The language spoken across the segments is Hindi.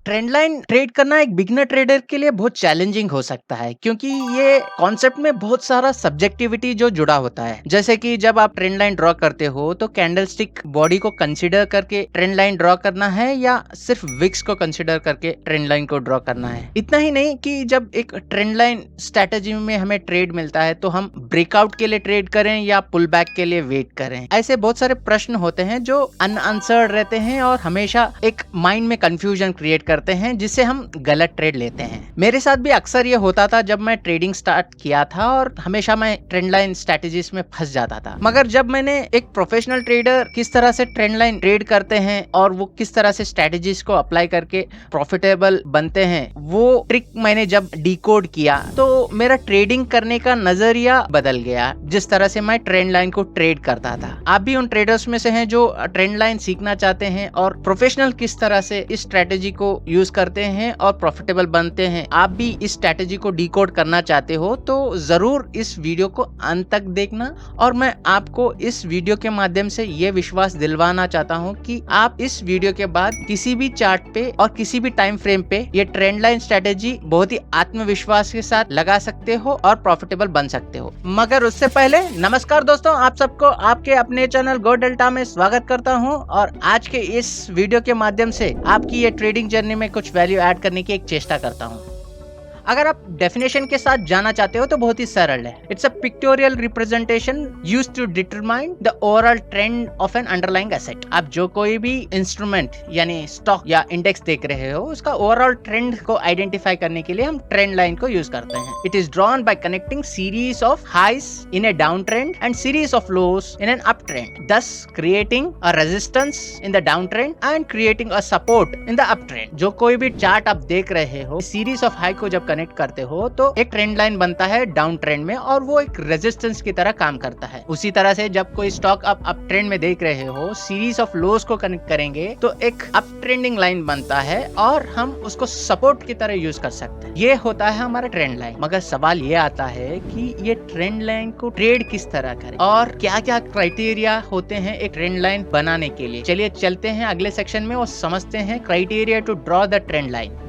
ट्रेंड लाइन ट्रेड करना एक बिगिनर ट्रेडर के लिए बहुत चैलेंजिंग हो सकता है, क्योंकि ये कॉन्सेप्ट में बहुत सारा सब्जेक्टिविटी जो जुड़ा होता है। जैसे कि जब आप ट्रेंड लाइन ड्रॉ करते हो तो कैंडलस्टिक बॉडी को कंसीडर करके ट्रेंड लाइन ड्रॉ करना है या सिर्फ विक्स को कंसीडर करके ट्रेंड लाइन को ड्रॉ करना है। इतना ही नहीं कि जब एक ट्रेंड लाइन स्ट्रेटेजी में हमें ट्रेड मिलता है तो हम ब्रेकआउट के लिए ट्रेड करें या पुल बैक के लिए वेट करें। ऐसे बहुत सारे प्रश्न होते हैं जो अनआंसर्ड रहते हैं और हमेशा एक माइंड में कंफ्यूजन क्रिएट करते हैं, जिससे हम गलत ट्रेड लेते हैं। मेरे साथ भी अक्सर ये होता था जब मैं ट्रेडिंग स्टार्ट किया था और हमेशा मैं ट्रेंड लाइन स्ट्रेटेजीज में फंस जाता था। मगर जब मैंने एक प्रोफेशनल ट्रेडर किस तरह से ट्रेंड लाइन ट्रेड करते हैं और वो किस तरह से स्ट्रेटेजीज को अप्लाई करके प्रॉफिटेबल बनते हैं, वो ट्रिक मैंने जब डिकोड किया तो मेरा ट्रेडिंग करने का नजरिया बदल गया। जिस तरह से मैं ट्रेंड लाइन को ट्रेड करता था, आप भी उन ट्रेडर्स में से हैं जो ट्रेंड लाइन सीखना चाहते हैं और प्रोफेशनल किस तरह से इस स्ट्रेटेजी को यूज करते हैं और प्रॉफिटेबल बनते हैं। आप भी इस स्ट्रेटेजी को डिकोड करना चाहते हो तो जरूर इस वीडियो को अंत तक देखना। और मैं आपको इस वीडियो के माध्यम से ये विश्वास दिलवाना चाहता हूँ कि आप इस वीडियो के बाद किसी भी चार्ट पे और किसी भी टाइम फ्रेम पे ये ट्रेंड लाइन स्ट्रेटेजी बहुत ही आत्मविश्वास के साथ लगा सकते हो और प्रॉफिटेबल बन सकते हो। मगर उससे पहले नमस्कार दोस्तों, आप सबको आपके अपने चैनल गो डेल्टा में स्वागत करता हूं और आज के इस वीडियो के माध्यम से आपकी ये ट्रेडिंग जर्नी में कुछ वैल्यू ऐड करने की एक चेष्टा करता हूं। अगर आप डेफिनेशन के साथ जाना चाहते हो तो बहुत ही सरल है। It's a pictorial representation used to determine the overall trend of an underlying asset. आप जो कोई भी इंस्ट्रूमेंट यानी स्टॉक या इंडेक्स देख रहे हो, उसका ओवरऑल ट्रेंड को आइडेंटिफाई करने के लिए हम ट्रेंड लाइन को यूज करते हैं। It is drawn by connecting series of highs in a down trend and series of lows in an up trend, thus creating a resistance in the downtrend and creating a support in the uptrend। जो कोई भी चार्ट आप देख रहे हो, सीरीज ऑफ हाई को जब कनेक्ट करते हो तो एक ट्रेंड लाइन बनता है डाउन ट्रेंड में और वो एक रेजिस्टेंस की तरह काम करता है। उसी तरह से जब कोई स्टॉक आप अप ट्रेंड में देख रहे हो, सीरीज ऑफ लोज को कनेक्ट करेंगे तो एक अप ट्रेंडिंग लाइन बनता है और हम उसको सपोर्ट की तरह यूज कर सकते हैं। ये होता है हमारा ट्रेंड लाइन। मगर सवाल ये आता है कि ये ट्रेंड लाइन को ट्रेड किस तरह करें और क्या क्या क्राइटेरिया होते हैं एक ट्रेंड लाइन बनाने के लिए। चलिए चलते हैं अगले सेक्शन में और समझते हैं criteria to draw the trend line.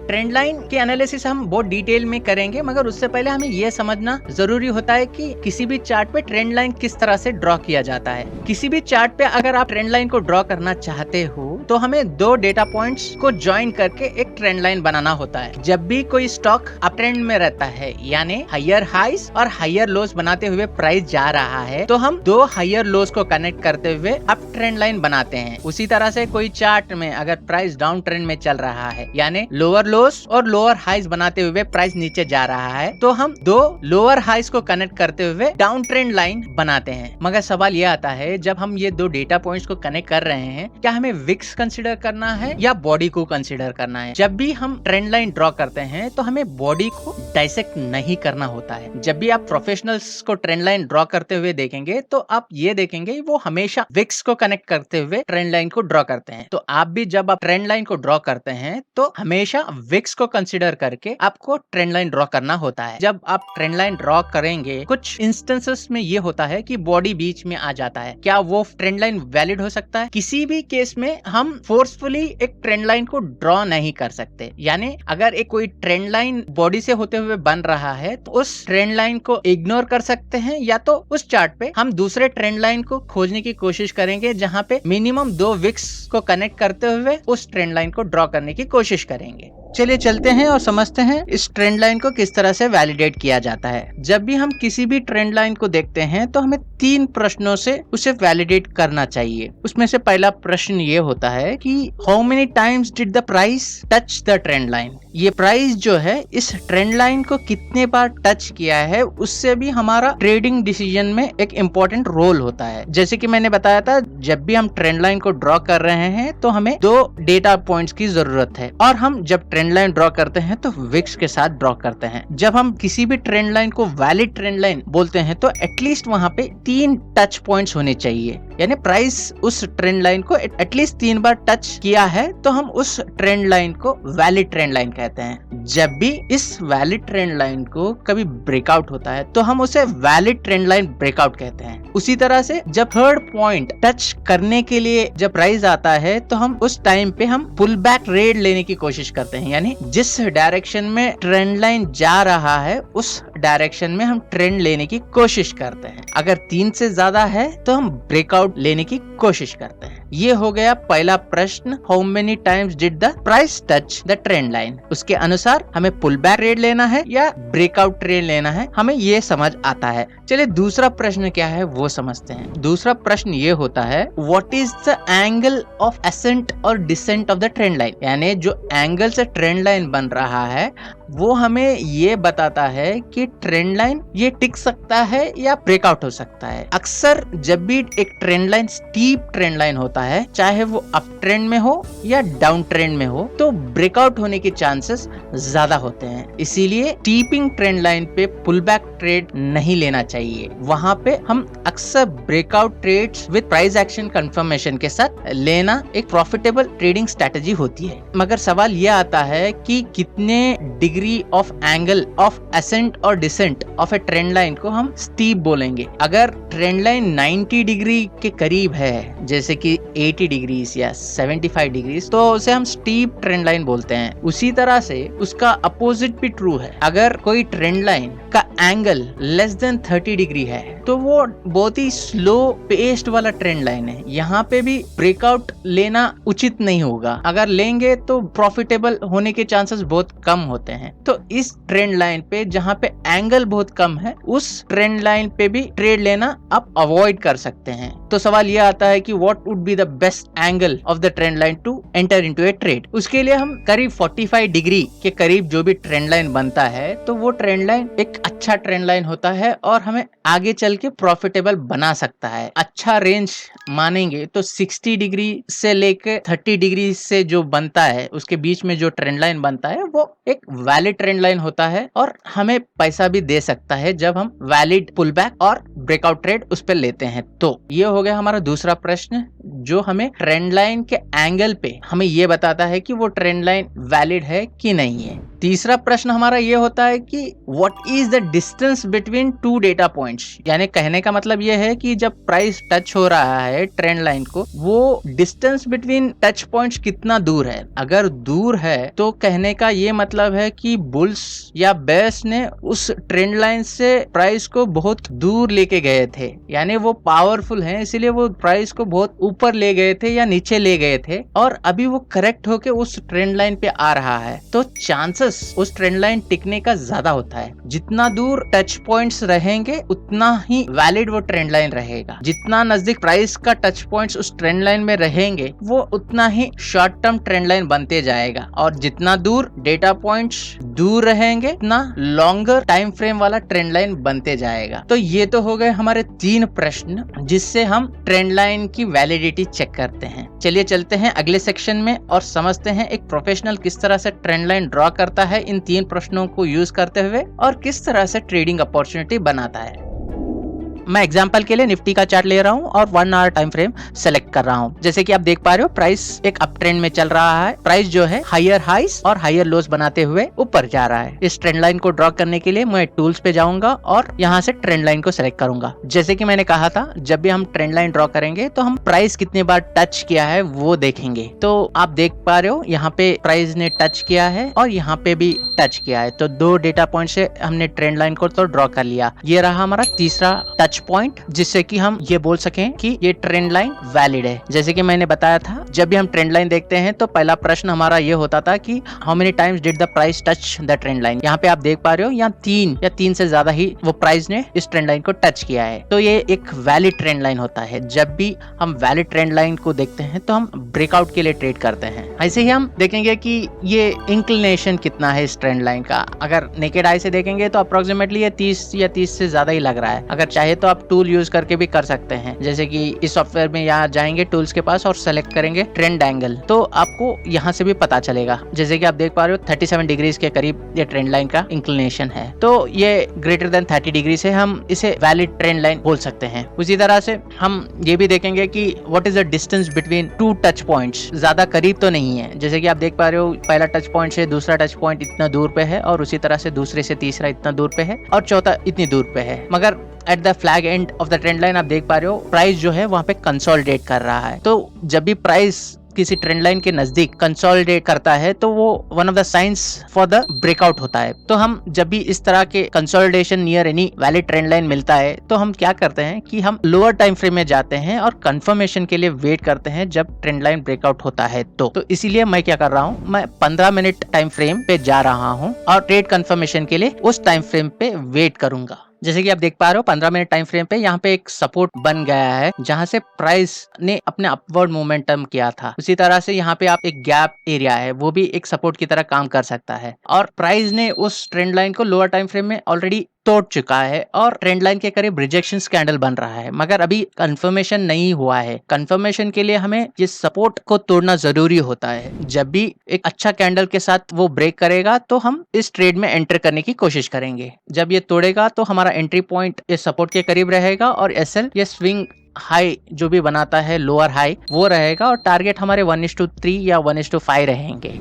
Trend line के एनालिसिस हम बहुत डिटेल में करेंगे, मगर उससे पहले हमें यह समझना जरूरी होता है कि किसी भी चार्ट पे ट्रेंड लाइन किस तरह से ड्रॉ किया जाता है। किसी भी चार्ट पे अगर आप ट्रेंड लाइन को ड्रॉ करना चाहते हो तो हमें दो डेटा पॉइंट्स को ज्वाइन करके एक ट्रेंड लाइन बनाना होता है। जब भी कोई स्टॉक अप ट्रेंड में रहता है यानी हायर हाइज और हायर लोज बनाते हुए प्राइस जा रहा है, तो हम दो हायर लोज को कनेक्ट करते हुए अप ट्रेंड लाइन बनाते हैं। उसी तरह से कोई चार्ट में अगर प्राइस डाउन ट्रेंड में चल रहा है यानी लोअर लोस और लोअर हाइज बनाते हुए प्राइस नीचे जा रहा है, तो हम दो लोअर हाइज को कनेक्ट करते हुए डाउन ट्रेंड लाइन बनाते हैं। मगर सवाल यह आता है, जब हम ये दो डेटा पॉइंट्स को कनेक्ट कर रहे हैं, क्या हमें विक्स कंसीडर करना है या बॉडी को कंसीडर करना है? जब भी हम ट्रेंड लाइन ड्रॉ करते हैं तो हमें बॉडी को डाइसेक्ट नहीं करना होता है। जब भी आप प्रोफेशनल्स को ट्रेंड लाइन ड्रॉ करते हुए देखेंगे तो आप ये देखेंगे वो हमेशा विक्स को कनेक्ट करते हुए ट्रेंड लाइन को ड्रॉ करते हैं। तो आप भी जब आप ट्रेंड लाइन को ड्रॉ करते हैं तो हमेशा विक्स को कंसीडर करके आपको ट्रेंड लाइन ड्रॉ करना होता है। जब आप ट्रेंड लाइन ड्रॉ करेंगे, कुछ इंस्टेंसेस में ये होता है कि बॉडी बीच में आ जाता है। क्या वो ट्रेंड लाइन वैलिड हो सकता है? किसी भी केस में हम फोर्सफुली एक ट्रेंड लाइन को ड्रॉ नहीं कर सकते। यानी अगर एक कोई ट्रेंड लाइन बॉडी से होते हुए बन रहा है तो उस ट्रेंड लाइन को इग्नोर कर सकते हैं, या तो उस चार्ट पे हम दूसरे ट्रेंड लाइन को खोजने की कोशिश करेंगे जहां पे मिनिमम दो विक्स को कनेक्ट करते हुए उस ट्रेंड लाइन को ड्रॉ करने की कोशिश करेंगे। चलिए चलते हैं और समझते हैं इस ट्रेंड लाइन को किस तरह से वैलिडेट किया जाता है। जब भी हम किसी भी ट्रेंड लाइन को देखते हैं तो हमें 3 प्रश्नों से उसे वैलिडेट करना चाहिए। उसमें से पहला प्रश्न ये होता है कि how many times did the price touch the trend line. ये प्राइस जो है इस ट्रेंड लाइन को कितने बार टच किया है, उससे भी हमारा ट्रेडिंग डिसीजन में एक इम्पोर्टेंट रोल होता है। जैसे कि मैंने बताया था, जब भी हम ट्रेंड लाइन को ड्रॉ कर रहे हैं तो हमें 2 डेटा पॉइंट्स की जरूरत है और हम जब ट्रेंड लाइन ड्रॉ करते हैं तो विक्स के साथ ड्रॉ करते हैं। जब हम किसी भी ट्रेंड लाइन को वैलिड ट्रेंड लाइन बोलते हैं तो एटलीस्ट वहां पे 3 टच पॉइंट्स होने चाहिए। यानी प्राइस उस ट्रेंड लाइन को एटलीस्ट 3 बार टच किया है तो हम उस ट्रेंड लाइन को वैलिड ट्रेंड लाइन कहते हैं। कहते हैं। जब भी इस वैलिड ट्रेंड लाइन को कभी ब्रेकआउट होता है तो हम उसे वैलिड ट्रेंड लाइन ब्रेकआउट कहते हैं। उसी तरह से जब थर्ड पॉइंट टच करने के लिए जब प्राइस आता है तो हम उस टाइम पे हम पुल बैक ट्रेड लेने की कोशिश करते हैं, यानी जिस डायरेक्शन में ट्रेंड लाइन जा रहा है उस डायरेक्शन में हम ट्रेंड लेने की कोशिश करते हैं। अगर 3 से ज्यादा है तो हम ब्रेकआउट लेने की कोशिश करते हैं। ये हो गया पहला प्रश्न, how many times did the price touch the trend line. उसके अनुसार हमें पुल बैक ट्रेड लेना है या ब्रेकआउट ट्रेड लेना है, हमें ये समझ आता है। चलिए दूसरा प्रश्न क्या है वो समझते हैं। दूसरा प्रश्न ये होता है, what is the angle of ascent और descent of the trend line, यानी जो एंगल से ट्रेंड लाइन बन रहा है वो हमें ये बताता है कि ट्रेंड लाइन ये टिक सकता है या ब्रेकआउट हो सकता है। अक्सर जब भी एक trend line steep trend line होता है, चाहे वो अप ट्रेंड में हो या डाउन ट्रेंड में हो, तो ब्रेकआउट होने के चांसेस ज्यादा होते हैं। इसीलिए स्टीपिंग ट्रेंड लाइन पे पुल बैक ट्रेड नहीं लेना चाहिए। वहां पे हम अक्सर breakout trades with price action confirmation के साथ लेना एक प्रॉफिटेबल ट्रेडिंग स्ट्रेटजी होती है। मगर सवाल यह आता है कि कितने degree of angle of ascent और descent of a trend line को हम स्टीप बोलेंगे। अगर ट्रेंड लाइन 90 डिग्री के करीब है, जैसे कि 80 डिग्री या 75 डिग्री, तो उसे हम स्टीप ट्रेंड लाइन बोलते हैं। उसी तरह से उसका अपोजिट भी ट्रू है। अगर कोई ट्रेंड लाइन का एंगल लेस देन 30 डिग्री है तो वो बहुत ही स्लो पेस्ड वाला ट्रेंड लाइन है। यहाँ पे भी ब्रेकआउट लेना उचित नहीं होगा। अगर लेंगे तो प्रॉफिटेबल होने के चांसेस बहुत कम होते हैं। तो इस ट्रेंड लाइन पे जहाँ पे एंगल बहुत कम है, उस ट्रेंड लाइन पे भी ट्रेड लेना आप अवॉइड कर सकते हैं। तो सवाल यह आता है कि what would be the best angle of the trend line to enter into a trade. उसके लिए हम करीब 45 डिग्री के करीब जो भी ट्रेंड लाइन बनता है तो वो ट्रेंड लाइन एक अच्छा ट्रेंड लाइन होता है और हमें आगे चल के प्रॉफिटेबल बना सकता है। अच्छा रेंज मानेंगे तो 60 डिग्री से लेकर 30 डिग्री से जो बनता है उसके बीच में जो ट्रेंड लाइन बनता है वो एक वैलिड ट्रेंड लाइन होता है और हमें पैसा भी दे सकता है जब हम वैलिड पुल बैक और ब्रेकआउट ट्रेड उस पर लेते हैं। तो ये हो गया हमारा दूसरा प्रश्न, जो हमें ट्रेंड लाइन के एंगल पे हमें ये बताता है कि वो ट्रेंड लाइन वैलिड है कि नहीं है। तीसरा प्रश्न हमारा ये होता है कि what is the distance between two data points, यानी कहने का मतलब ये है कि जब प्राइस टच हो रहा है ट्रेंड लाइन को, वो डिस्टेंस बिटवीन टच पॉइंट्स कितना दूर है। अगर दूर है तो कहने का ये मतलब है कि बुल्स या बेयर्स ने उस ट्रेंड लाइन से प्राइस को बहुत दूर लेके गए थे, यानी वो पावरफुल हैं, इसीलिए वो प्राइस को बहुत ऊपर ले गए थे या नीचे ले गए थे और अभी वो करेक्ट होके उस ट्रेंड लाइन पे आ रहा है। तो चांसेस उस ट्रेंड लाइन टिकने का ज्यादा होता है। जितना दूर टच पॉइंट्स रहेंगे उतना ही वैलिड वो ट्रेंड लाइन रहेगा। जितना नजदीक प्राइस का टच पॉइंट्स उस ट्रेंड लाइन में रहेंगे वो उतना ही शॉर्ट टर्म ट्रेंड लाइन बनते जाएगा और जितना दूर डेटा पॉइंट्स दूर रहेंगे उतना लॉन्गर टाइम फ्रेम वाला ट्रेंड लाइन बनते जाएगा। तो ये तो हो गए हमारे 3 प्रश्न जिससे हम ट्रेंड लाइन की वैलिडिटी चेक करते हैं। चलिए चलते हैं अगले सेक्शन में और समझते हैं एक प्रोफेशनल किस तरह से ट्रेंड लाइन ड्रॉ करता है इन 3 प्रश्नों को यूज करते हुए और किस तरह से ट्रेडिंग अपॉर्चुनिटी बनाता है। मैं एग्जांपल के लिए निफ्टी का चार्ट ले रहा हूं और 1 आवर टाइम फ्रेम सेलेक्ट कर रहा हूं। जैसे कि आप देख पा रहे हो प्राइस एक अप ट्रेंड में चल रहा है। प्राइस जो है हायर हाइस और हायर लोस बनाते हुए ऊपर जा रहा है। इस ट्रेंड लाइन को ड्रॉ करने के लिए मैं टूल्स पे जाऊंगा और यहाँ से ट्रेंड लाइन को सेलेक्ट करूंगा। जैसे कि मैंने कहा था, जब भी हम ट्रेंड लाइन ड्रॉ करेंगे तो हम प्राइस कितने बार टच किया है वो देखेंगे। तो आप देख पा रहे हो यहाँ पे प्राइस ने टच किया है और यहाँ पे भी टच किया है। तो 2 डेटा पॉइंट से हमने ट्रेंड लाइन को तो ड्रॉ कर लिया। ये रहा हमारा तीसरा टच पॉइंट जिससे कि हम ये बोल सकें कि ये ट्रेंड लाइन वैलिड है। जैसे कि मैंने बताया था, जब भी हम ट्रेंड लाइन देखते हैं तो पहला प्रश्न हमारा ये होता था कि how many times did the price touch the trend line. यहाँ पे आप देख पा रहे हो यहाँ 3 या 3 से ज्यादा ही वो प्राइस ने इस ट्रेंड लाइन को टच किया है। तो ये एक वैलिड ट्रेंड लाइन होता है। जब भी हम वैलिड ट्रेंड लाइन को देखते हैं तो हम ब्रेकआउट के लिए ट्रेड करते हैं। ऐसे ही हम देखेंगे कि ये इंक्लिनेशन कितना है इस ट्रेंड लाइन का। अगर नेकेड आई से देखेंगे तो अप्रोक्सीमेटली ये 30 या 30 से ज्यादा ही लग रहा है। अगर चाहे तो तो आप टूल यूज करके भी कर सकते हैं, जैसे कि इस सॉफ्टवेयर में यहाँ जाएंगे टूल्स के पास और सेलेक्ट करेंगे ट्रेंड एंगल, तो आपको यहाँ से भी पता चलेगा। जैसे कि आप देख पा रहे हो 37 डिग्रीज के करीब ये ट्रेंड लाइन का इंक्लिनेशन है, तो ये ग्रेटर देन 30 डिग्री से हम इसे वैलिड ट्रेंड लाइन बोल सकते हैं। उसी तरह से हम ये भी देखेंगे कि what is the distance between two touch points, ज्यादा करीब तो नहीं है। जैसे कि आप देख पा रहे हो पहला टच पॉइंट से दूसरा टच पॉइंट इतना दूर पे है, और उसी तरह से दूसरे से तीसरा इतना दूर पे है, और चौथा इतनी दूर पे है। मगर at the flag end of the trend line आप देख पा रहे हो प्राइस जो है वहां पे कंसोलिडेट कर रहा है। तो जब भी प्राइस किसी ट्रेंड लाइन के नजदीक कंसोलिडेट करता है तो वो one of the science for the breakout होता है। तो हम जब भी इस तरह के consolidation near any valid trend line मिलता है तो हम क्या करते हैं कि हम लोअर टाइम फ्रेम में जाते हैं और कंफर्मेशन के लिए वेट करते हैं जब ट्रेंड लाइन ब्रेकआउट होता है। तो इसीलिए मैं क्या कर रहा हूँ, मैं 15 मिनट टाइम फ्रेम पे जा रहा हूँ और ट्रेड कंफर्मेशन के लिए उस टाइम फ्रेम पे वेट करूंगा। जैसे कि आप देख पा रहे हो 15 मिनट टाइम फ्रेम पे यहाँ पे एक सपोर्ट बन गया है जहां से प्राइस ने अपने अपवर्ड मोमेंटम किया था। उसी तरह से यहाँ पे आप एक गैप एरिया है वो भी एक सपोर्ट की तरह काम कर सकता है, और प्राइस ने उस ट्रेंड लाइन को लोअर टाइम फ्रेम में ऑलरेडी तोड़ चुका है और ट्रेंड लाइन के करीब रिजेक्शन कैंडल बन रहा है, मगर अभी कंफर्मेशन नहीं हुआ है। कंफर्मेशन के लिए हमें ये सपोर्ट को तोड़ना जरूरी होता है। जब भी एक अच्छा कैंडल के साथ वो ब्रेक करेगा तो हम इस ट्रेड में एंटर करने की कोशिश करेंगे। जब ये तोड़ेगा तो हमारा एंट्री पॉइंट ये सपोर्ट के करीब रहेगा और एसएल ये स्विंग हाई जो भी बनाता है लोअर हाई वो रहेगा, और टारगेट हमारे 1:3 या 1:5 रहेंगे।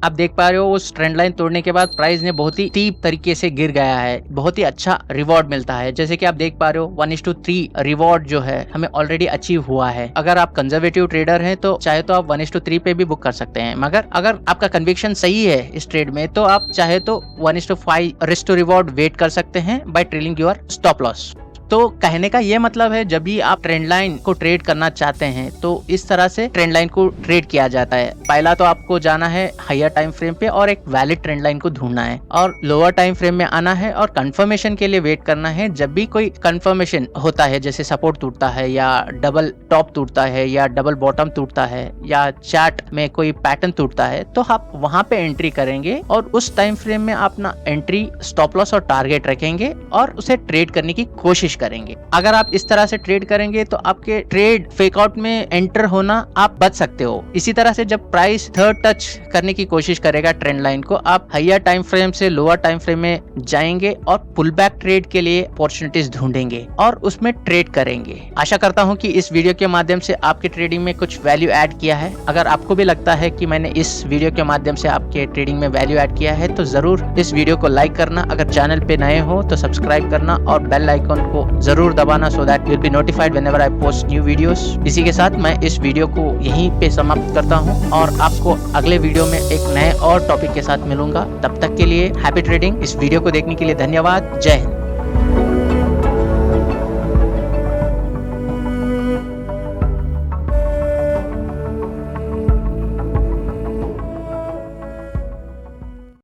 आप देख पा रहे हो उस ट्रेंड लाइन तोड़ने के बाद प्राइस ने बहुत ही स्टीप तरीके से गिर गया है, बहुत ही अच्छा रिवॉर्ड मिलता है। जैसे कि आप देख पा रहे हो 1:3 रिवॉर्ड जो है हमें ऑलरेडी अचीव हुआ है। अगर आप कंजर्वेटिव ट्रेडर हैं तो चाहे तो आप 1:3 पे भी बुक कर सकते हैं, मगर अगर आपका कन्विक्शन सही है इस ट्रेड में तो आप चाहे तो 1:5 रिस्क टू रिवॉर्ड वेट कर सकते हैं by trailing your stop loss. तो कहने का ये मतलब है जब भी आप ट्रेंड लाइन को ट्रेड करना चाहते हैं तो इस तरह से ट्रेंड लाइन को ट्रेड किया जाता है। पहला तो आपको जाना है हायर टाइम फ्रेम पे और एक वैलिड ट्रेंड लाइन को ढूंढना है, और लोअर टाइम फ्रेम में आना है और कंफर्मेशन के लिए वेट करना है। जब भी कोई कंफर्मेशन होता है जैसे सपोर्ट टूटता है या डबल टॉप टूटता है या डबल बॉटम टूटता है या चार्ट में कोई पैटर्न टूटता है तो आप वहां पे एंट्री करेंगे और उस टाइम फ्रेम में अपना एंट्री स्टॉप लॉस और टारगेट रखेंगे और उसे ट्रेड करने की कोशिश करेंगे। अगर आप इस तरह से ट्रेड करेंगे तो आपके ट्रेड फेकआउट में एंटर होना आप बच सकते हो। इसी तरह से जब प्राइस थर्ड टच करने की कोशिश करेगा ट्रेंड लाइन को, आप हायर टाइम फ्रेम से लोअर टाइम फ्रेम में जाएंगे और पुल बैक ट्रेड के लिए अपॉर्चुनिटीज ढूंढेंगे और उसमें ट्रेड करेंगे। आशा करता हूं कि इस वीडियो के माध्यम से आपके ट्रेडिंग में कुछ वैल्यू ऐड किया है। अगर आपको भी लगता है कि मैंने इस वीडियो के माध्यम से आपके ट्रेडिंग में वैल्यू ऐड किया है तो जरूर इस वीडियो को लाइक करना, अगर चैनल पे नए हो तो सब्सक्राइब करना और बेल आइकन को जरूर दबाना so that you'll be notified whenever I post new videos। इसी के साथ मैं इस वीडियो को यहीं पे समाप्त करता हूं और आपको अगले वीडियो में एक नए और टॉपिक के साथ मिलूंगा। तब तक के लिए हैप्पी ट्रेडिंग। इस वीडियो को देखने के लिए धन्यवाद। जय हिंद।